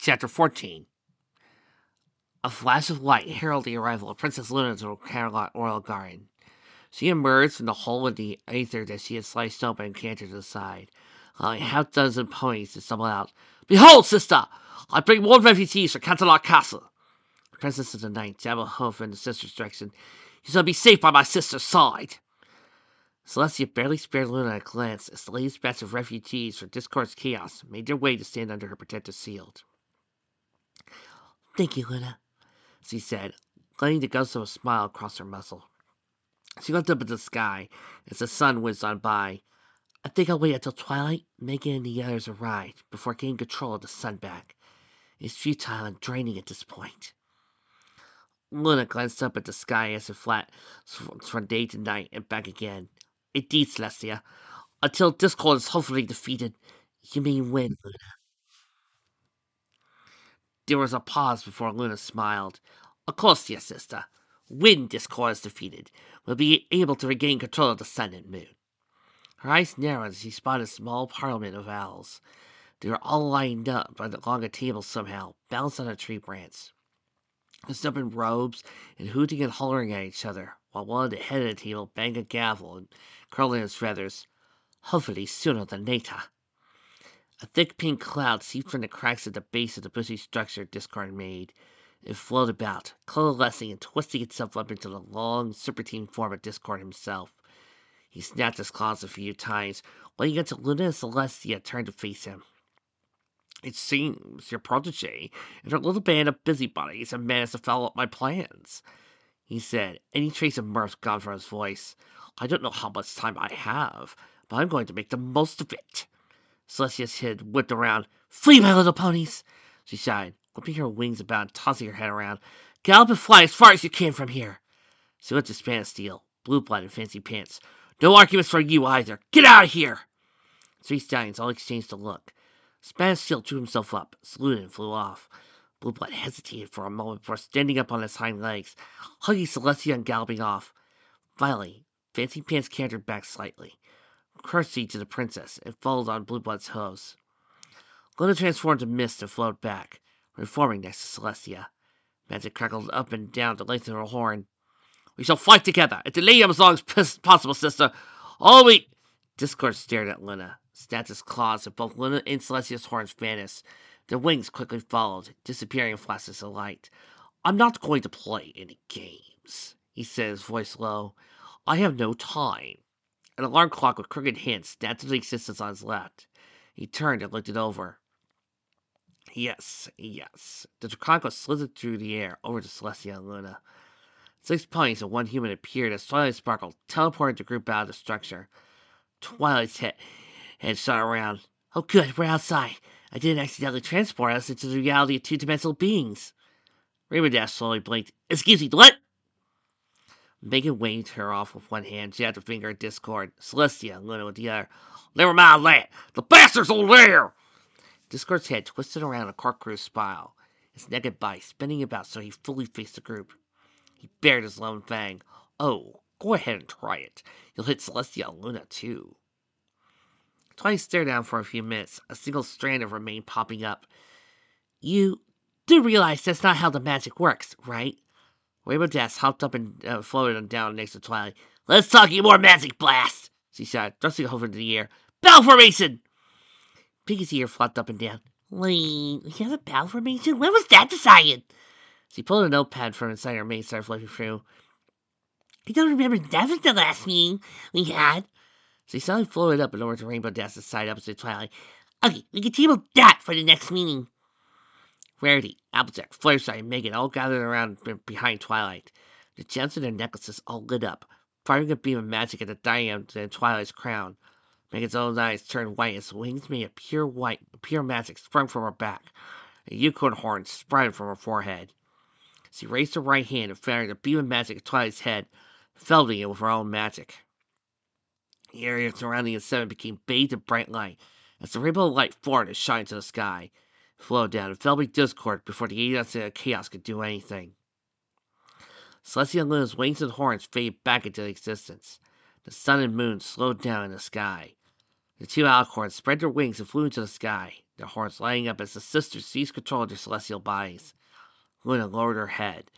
Chapter 14. A flash of light heralded the arrival of Princess Luna's royal garden. She emerged from the hole in the aether that she had sliced open and cantered to the side, allowing half dozen ponies to stumble out. "Behold, sister! I bring more refugees from Canterlot Castle." The Princess of the Night jabbed a hoof in the sister's direction. "You shall be safe by my sister's side." Celestia barely spared Luna a glance as the latest batch of refugees from Discord's chaos made their way to stand under her protective shield. "Thank you, Luna," she said, letting the ghost of a smile cross her muzzle. She looked up at the sky as the sun whizzed on by. "I think I'll wait until twilight, Megan and the others arrive, before getting control of the sun back. It's futile and draining at this point." Luna glanced up at the sky as it flat from day to night and back again. "Indeed, Celestia. Until Discord is hopefully defeated, you may win, Luna." There was a pause before Luna smiled. "Of course, dear sister. When Discord is defeated, we'll be able to regain control of the sun and moon." Her eyes narrowed as she spotted a small parliament of owls. They were all lined up along a table somehow, balanced on a tree branch. They stood up in robes and hooting and hollering at each other, while one at the head of the table banged a gavel and curled in his feathers. "Hopefully sooner than later." A thick pink cloud seeped from the cracks at the base of the bushy structure Discord made. It floated about, coalescing and twisting itself up into the long, serpentine form of Discord himself. He snapped his claws a few times, waiting until Luna and Celestia turned to face him. "It seems your protege and her little band of busybodies have managed to foul up my plans," he said, any trace of mirth gone from his voice. "I don't know how much time I have, but I'm going to make the most of it." Celestia's head whipped around. "Flee, my little ponies!" she shouted, whipping her wings about and tossing her head around. "Gallop and fly as far as you can from here." She looked at Spanish Steel, Blue Blood, and Fancy Pants. "No arguments for you either. Get out of here!" Three stallions all exchanged a look. Spanish Steel drew himself up, saluted, and flew off. Blue Blood hesitated for a moment before standing up on his hind legs, hugging Celestia and galloping off. Finally, Fancy Pants cantered back slightly, curtsied to the princess, and followed on Blue Blood's hooves. Luna transformed to mist and floated back, reforming next to Celestia. Magic crackled up and down the length of her horn. "We shall fight together, and delay him as long as possible, sister. All we—" Discord stared at Luna, snapped his claws, and both Luna and Celestia's horns vanished. Their wings quickly followed, disappearing in flashes of light. "I'm not going to play any games," he said, his voice low. "I have no time." An alarm clock with crooked hints snapped into existence on his left. He turned and looked it over. Yes. The clock slithered through the air over to Celestia and Luna. 6 ponies and 1 human appeared as Twilight Sparkle teleported the group out of the structure. Twilight's head shot around. "Oh good, we're outside. I didn't accidentally transport us into the reality of 2-dimensional beings." Rainbow Dash slowly blinked. "Excuse me, what?" Megan waved her off with one hand, jabbed a finger at Discord. Celestia and Luna with the other. "Never mind that. The bastards over there!" Discord's head twisted around a corkscrew smile, his naked body spinning about so he fully faced the group. He bared his lone fang. "Oh, go ahead and try it. You'll hit Celestia and Luna, too." Twilight stared down for a few minutes, a single strand of her mane popping up. "You do realize that's not how the magic works, right?" Rainbow Dash hopped up and floated down next to Twilight. "Let's talk you more magic blast!" she shouted, thrusting over into the air. "Battle formation!" Piggy's ear flopped up and down. "Wait, we have a battle formation? When was that decided?" She pulled a notepad from inside her mane and started flipping through. "I don't remember that was the last meeting we had." She suddenly floated up and over to Rainbow Dash's side opposite Twilight. "Okay, we can table that for the next meeting." Rarity, Applejack, Fluttershy, and Megan all gathered around behind Twilight. The gems in their necklaces all lit up, firing a beam of magic at the diameter of Twilight's crown. Megan's own eyes turned white as wings made of pure magic sprung from her back. A unicorn horn sprouted from her forehead. She raised her right hand and fired a beam of magic at Twilight's head, felting it with her own magic. The area surrounding the 7 became bathed in bright light, as the rainbow of light formed and shot into the sky, flowed down, and fell by Discord before the Aeons of Chaos could do anything. Celestia and Luna's wings and horns faded back into existence. The sun and moon slowed down in the sky. The 2 alicorns spread their wings and flew into the sky. their horns lighting up as the sisters seized control of their celestial bodies. Luna lowered her head,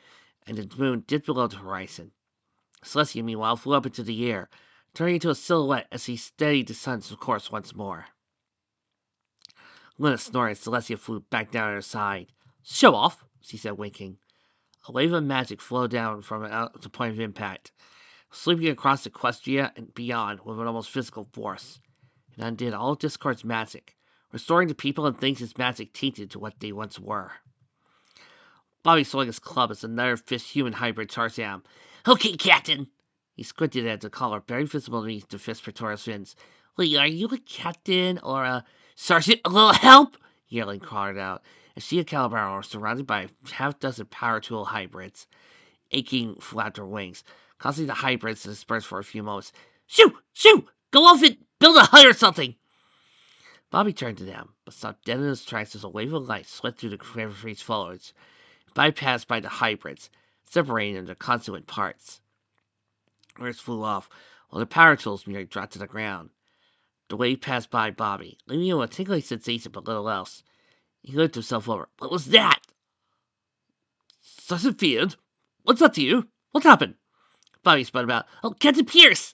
and the moon dipped below the horizon. Celestia, meanwhile, flew up into the air, turning into a silhouette as he steadied the sun's course once more. Luna snorted as Celestia flew back down at her side. "Show off," she said, winking. A wave of magic flowed down from the point of impact, sweeping across Equestria and beyond with an almost physical force. It undid all of Discord's magic, restoring the people and things its magic tainted to what they once were. Bobby swung his club as another fish-human hybrid charged down. "Okay, Captain!" He squinted at the collar, barely visible beneath the fish Pretorius fins. "Wait, are you a captain or a sergeant? A little help?" Yearling called out, as she and Calibaro were surrounded by a half-dozen power tool hybrids. Aching flapped her wings, causing the hybrids to disperse for a few moments. "Shoo! Shoo! Go off and build a hut or something!" Bobby turned to them, but stopped dead in his tracks as a wave of light swept through the Craverfree's foliage, bypassed by the hybrids, separating into constituent parts. Words flew off, while the power tools merely dropped to the ground. The wave passed by Bobby, leaving him with a tingling sensation but little else. He looked himself over. "What was that?" "Sergeant Field? What's up to you? What happened?" Bobby spun about. "Oh, Captain Pierce!"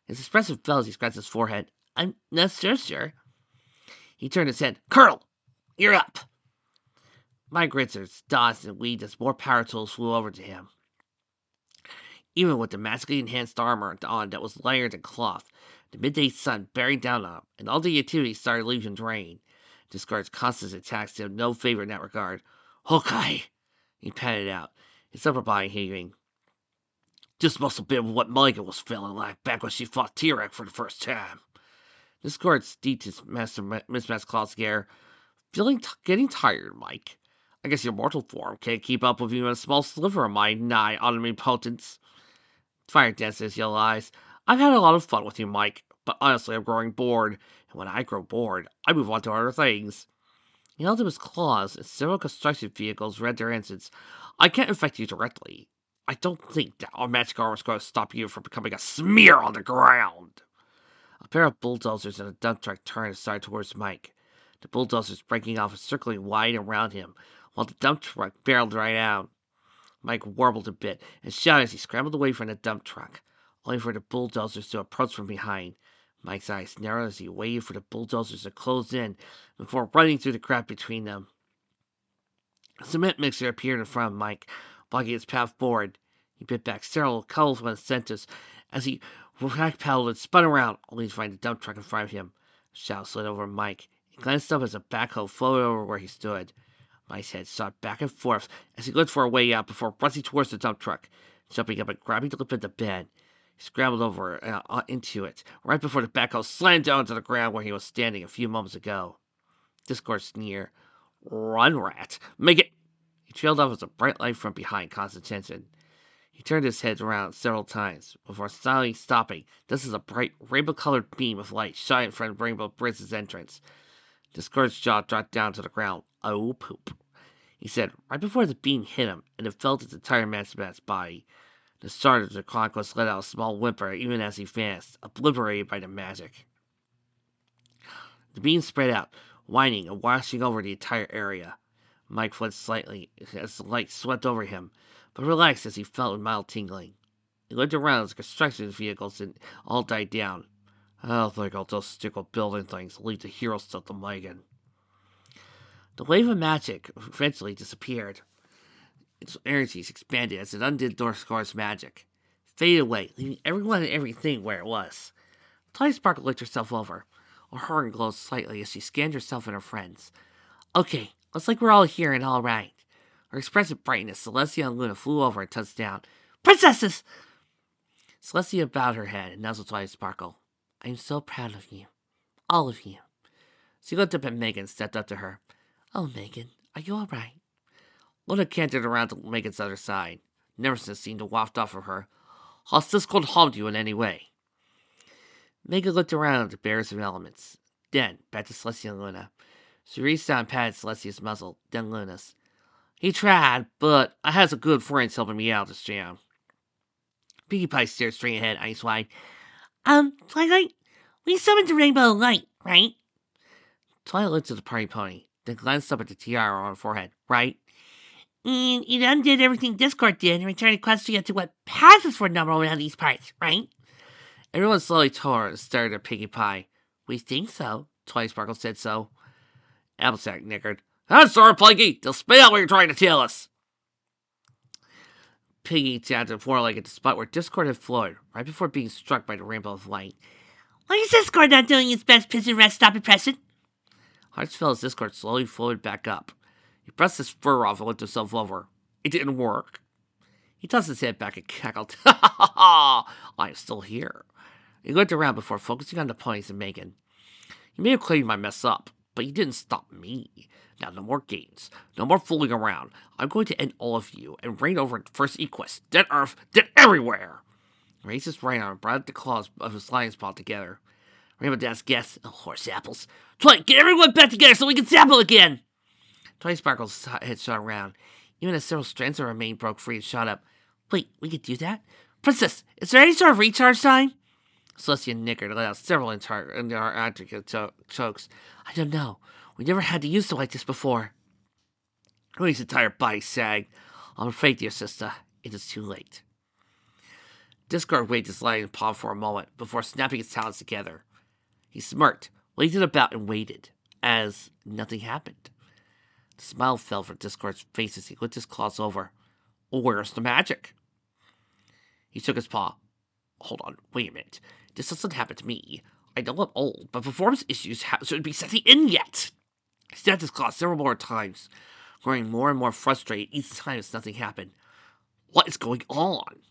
His expression fell as he scratched his forehead. "I'm not sure. He turned his head. "Colonel, you're up." Mike Ritzers dodged and weaved as more power tools flew over to him. Even with the magically enhanced armor on that was layered in cloth, the midday sun bearing down on him, and all the activity started leaving drain. Discord's constant attacks did him no favor in that regard. "Okay," he panted out, his upper body heaving. "This must have been what Megan was feeling like back when she fought T-Rex for the first time." Discord steeped his mismatched claws scare. Getting tired, Mike. I guess your mortal form can't keep up with even a small sliver of my nigh omnipotence." Fire danced in his yellow eyes. "I've had a lot of fun with you, Mike, but honestly I'm growing bored, and when I grow bored, I move on to other things." He held up his claws, and several construction vehicles read their engines. "I can't infect you directly. I don't think that our magic armor is going to stop you from becoming a smear on the ground." A pair of bulldozers and a dump truck turned aside towards Mike, the bulldozers breaking off and circling wide around him, while the dump truck barreled right out. Mike warbled a bit and shouted as he scrambled away from the dump truck, only for the bulldozers to approach from behind. Mike's eyes narrowed as he waited for the bulldozers to close in before running through the crowd between them. A cement mixer appeared in front of Mike, blocking his path forward. He bit back several colorful incentives as he backpedaled and spun around, only to find the dump truck in front of him. A shout slid over Mike. He glanced up as a backhoe floated over where he stood. Mike's head shot back and forth as he looked for a way out before rushing towards the dump truck, jumping up and grabbing the lip of the bed. He scrambled over into it, right before the backhoe slammed down to the ground where he was standing a few moments ago. Discord sneer. "Run, rat. Make it." He trailed off as a bright light from behind caught his attention. He turned his head around several times before suddenly stopping, just as a bright, rainbow-colored beam of light shot in front of Rainbow Bridge's entrance. Discord's jaw dropped down to the ground. "Oh, poop," he said, right before the beam hit him, and it felt its entire man's body. The start of the conquest let out a small whimper even as he advanced, obliterated by the magic. The beam spread out, whining and washing over the entire area. Mike flinched slightly as the light swept over him, but relaxed as he felt a mild tingling. He looked around as the construction vehicles all died down. "I don't think I'll just stick with building things and leave the hero stuff to Megan." The wave of magic eventually disappeared. Its energies expanded as it undid Dorscor's magic, faded away, leaving everyone and everything where it was. Tiny Sparkle looked herself over. Her horn glowed slightly as she scanned herself and her friends. "Okay, looks like we're all here and all right." Her expressive brightness, Celestia and Luna flew over and touched down. "Princesses!" Celestia bowed her head and nuzzled Tiny Sparkle. "I'm so proud of you. All of you." She looked up at Megan and stepped up to her. "Oh, Megan, are you all right?" Luna cantered around to Megan's other side. Nervousness seemed to waft off of her. "Has this cold harmed you in any way?" Megan looked around at the bearers of elements. Then, back to Celestia and Luna. She reached out and patted Celestia's muzzle, then Luna's. "He tried, but I had some good friends helping me out this jam." Pinkie Pie stared straight ahead, eyes wide. Twilight, we summoned the rainbow light, right?" Twilight looked at the party pony, then glanced up at the tiara on her forehead. Right? And it undid everything Discord did and returned the question to what passes for number one on these parts, right? Everyone slowly tore and stared at Piggy Pie. We think so. Twilight Sparkle said so. Applesack nickered. That's our Piggy! Just spit out what you're trying to tell us! Piggy tapped her foreleg at the spot where Discord had floated, right before being struck by the rainbow of light. Why is Discord not doing his best piss and rest stop impression? Hearts fell as Discord slowly floated back up. He brushed his fur off and looked himself over. It didn't work. He tossed his head back and cackled. Ha ha ha! I am still here. He looked around before focusing on the ponies and Megan. You may have claimed my mess up, but you didn't stop me. Now, no more games. No more fooling around. I'm going to end all of you and reign over First Equus, then Earth, then everywhere. He raised his right arm and brought the claws of his lion's paw together. Rainbow Dash guessed, oh, horse apples. Twilight, get everyone back together so we can sample again! Twilight Sparkle's head shot around. Even as several strands of her mane broke free and shot up. Wait, we could do that? Princess, is there any sort of recharge time? Celestia nickered, let out several inarticulate chokes. I don't know. We never had to use it like this before. His entire body sagged. I'm afraid, dear sister, it is too late. Discord waved his lion paw for a moment before snapping his talons together. He smirked, laid it about, and waited, as nothing happened. The smile fell from Discord's face as he looked his claws over. Where's the magic? He shook his paw. Hold on, wait a minute. This doesn't happen to me. I know I'm old, but performance issues shouldn't be setting in yet. He snapped his claw several more times, growing more and more frustrated each time as nothing happened. What is going on?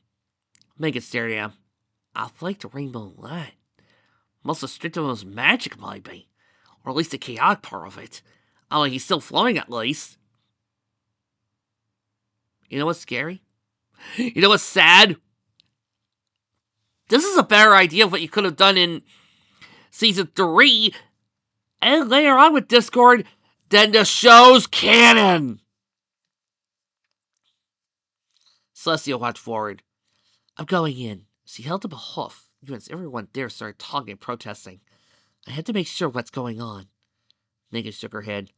Megan stared at him. I like the rainbow light. Must have stripped of his magic, maybe. Or at least the chaotic part of it. Oh, he's still flowing at least. You know what's scary? You know what's sad? This is a better idea of what you could have done in Season 3 and later on with Discord than the show's canon. Celestia walked forward. I'm going in. She held up a hoof, even as everyone there started talking and protesting. I had to make sure what's going on. Megan shook her head.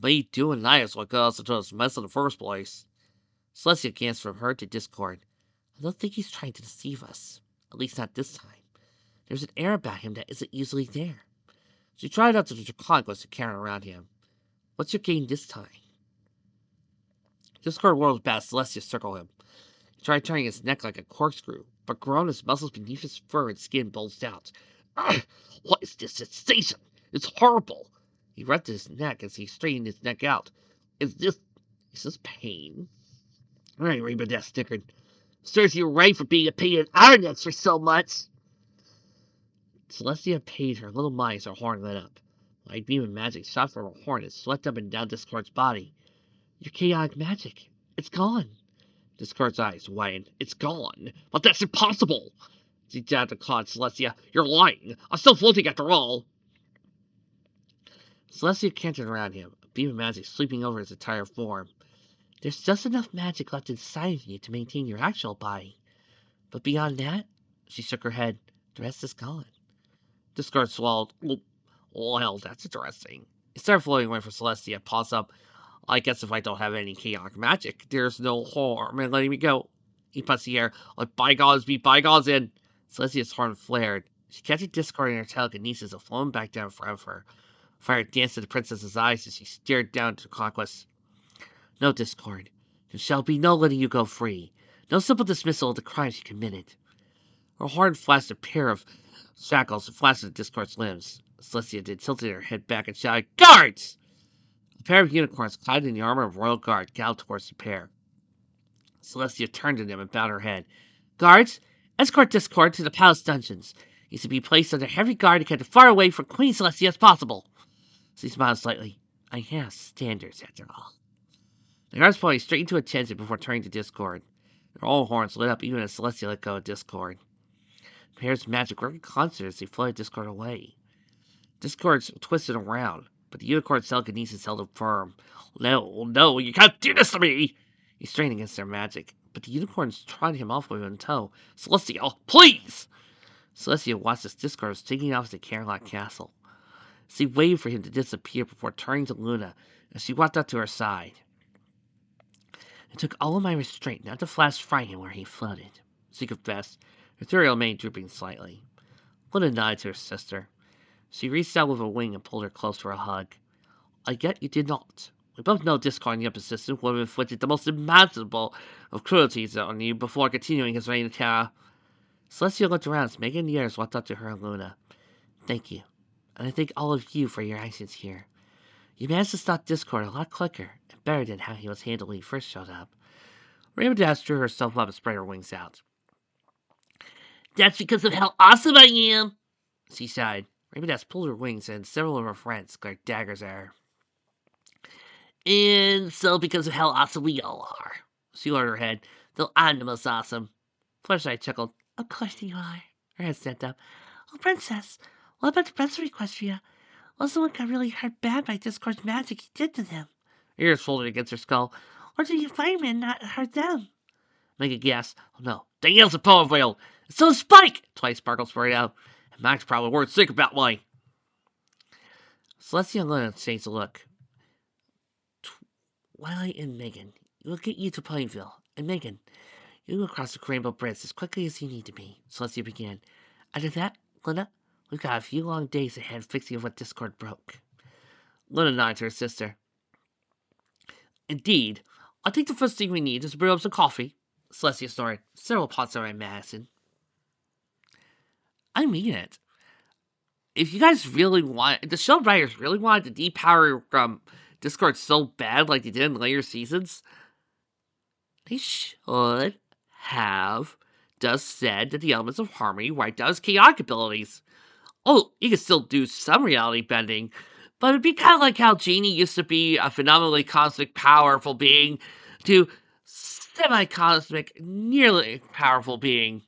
Me doing that is what got us into this mess in the first place. Celestia glanced from her to Discord. I don't think he's trying to deceive us. At least not this time. There's an air about him that isn't usually there. She tried out to the conquest to carry around him. What's your game this time? Discord whirled past Celestia circle him. He tried turning his neck like a corkscrew, but grown his muscles beneath his fur and skin bulged out. Ugh, what is this sensation? It's horrible. He rubbed his neck as he straightened his neck out. Is this pain? Rainbow Dash snickered. Serves you right for being a pain in our necks for so much. Celestia paid her little mind as her horn lit up. Light beam of magic shot from her horn and swept up and down Discord's body. Your chaotic magic. It's gone. Discord's eyes widened. It's gone. But that's impossible. She jabbed a claw at Celestia. You're lying. I'm still floating after all. Celestia cantered around him, a beam of magic sweeping over his entire form. There's just enough magic left inside of you to maintain your actual body. But beyond that, she shook her head. The rest is gone. Discord swallowed. Well, that's interesting. He started floating away from Celestia, paws up. I guess if I don't have any chaotic magic, there's no harm in letting me go. He punched the air. Let bygones be bygones in. Celestia's horn flared. She captured Discord in her telekinesis and flowed back down in front of her. Fire danced in the princess's eyes as she stared down to the conquest. No, Discord. There shall be no letting you go free. No simple dismissal of the crimes you committed. Her horn flashed a pair of shackles and flashed at Discord's limbs. Celestia did tilted her head back and shouted, Guards! A pair of unicorns clad in the armor of royal guard galloped towards the pair. Celestia turned to them and bowed her head. Guards, escort Discord to the palace dungeons. He's to be placed under heavy guard and kept as far away from Queen Celestia as possible. She smiled slightly. I have standards, after all. The guards pointed straight into attention before turning to Discord. Their own horns lit up even as Celestia let go of Discord. The pair's magic worked in concert as they floated Discord away. Discord twisted around, but the unicorn's telekinesis held him firm. No, you can't do this to me! He strained against their magic, but the unicorns trod him off with one toe. Celestia, please! Celestia watched as Discord was taking off to Camelot Castle. She waved for him to disappear before turning to Luna as she walked up to her side. It took all of my restraint not to flash fry him where he floated, she confessed, her ethereal mane drooping slightly. Luna nodded to her sister. She reached out with a wing and pulled her close to her hug. I get you did not. We both know discarding the upper system would have inflicted the most imaginable of cruelties on you before continuing his reign of terror. Celestia looked around as Megan and the others walked up to her and Luna. Thank you. And I thank all of you for your actions here. You managed to stop Discord a lot quicker and better than how he was handled when he first showed up. Rampant drew herself up and spread her wings out. That's because of how awesome I am, she sighed. Rampant pulled her wings and several of her friends glared daggers at her. And so because of how awesome we all are. She lowered her head, though I'm the most awesome. Fluttershy chuckled. Of course you are. Her head snapped up. Oh, Princess, what about the Prince of Equestria? Well, someone got really hurt bad by Discord's magic he did to them. Her ears folded against her skull. Or did your fireman not hurt them? Megan gasped. Oh no, Danielle's a power whale. And so is Spike! Twice Sparkle sprayed out. And Max probably weren't sick about why. Celestia and Luna changed to look. Twilight and Megan, we'll get you to Plainville. And Megan, you go across the Rainbow Bridge as quickly as you need to be. Celestia began. After that, Luna, we've got a few long days ahead fixing what Discord broke. Luna nodded to her sister. Indeed, I think the first thing we need is to brew up some coffee. Celestia snorted. Several pots are in Madison. I mean it. If you guys really want, the show writers really wanted to depower Discord so bad like they did in later seasons, they should have just said that the elements of harmony wiped out his chaotic abilities. Oh, you can still do some reality bending, but it'd be kind of like how Genie used to be a phenomenally cosmic, powerful being to semi-cosmic, nearly powerful being.